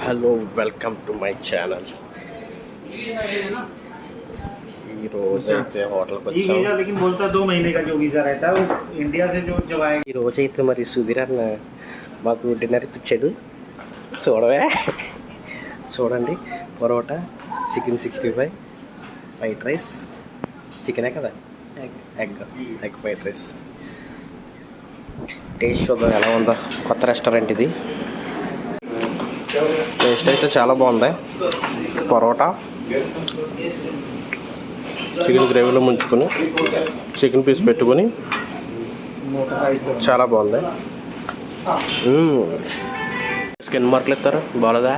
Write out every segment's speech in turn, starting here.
Hello welcome to my channel. ఈ రోజు అయితే హోటల్కి వచ్చాం। लेकिन बोलता 2 महीने का जो वीज़ा रहता है वो इंडिया से जो आएगा। ఈ రోజు అయితే మరి సుధీర్ అన్న మాకు డిన్నర్ ఇప్పించాడు। చూడండి పరోటా, చికెన్ 65, ఫ్రైడ్ రైస్, చికెనే కదా, ఎగ్ ఫ్రైడ్ రైస్। టేస్ట్ చూద్దాం ఎలా ఉందో। కొత్త రెస్టారెంట్ ఇది, టేస్ట్ అయితే చాలా బాగుంది। పరోటా చికెన్ గ్రేవీలో ముంచుకొని చికెన్ పీస్ పెట్టుకొని చాలా బాగుంది। స్కిన్ మార్కులు ఇస్తారు, బాగాలేదా?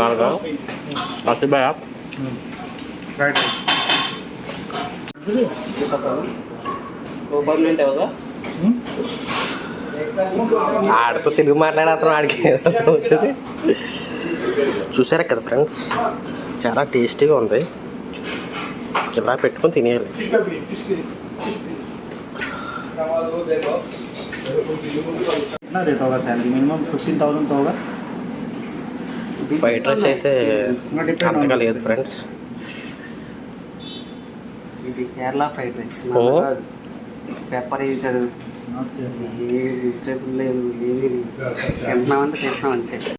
4 अच्छी भाई आप ఆడితో తెలుగు మాట్లాడేస్తాం, ఆడికి చూసారా కదా ఫ్రెండ్స్, చాలా టేస్టీగా ఉంది। ఇలా పెట్టుకొని తినేయాలి। कितना देता होगा सैलरी? मिनिमम 15,000 तो होगा। ఫ్రైడ్ రైస్ అయితే అంతగా లేదు ఫ్రెండ్స్। ఇది కేరళ ఫ్రైడ్ రైస్, పెప్పర్ వేసాడు, ఏ వెజిటేబుల్ లేదు, ఏమి తింటున్నామంటే తింటున్నాం అంతే।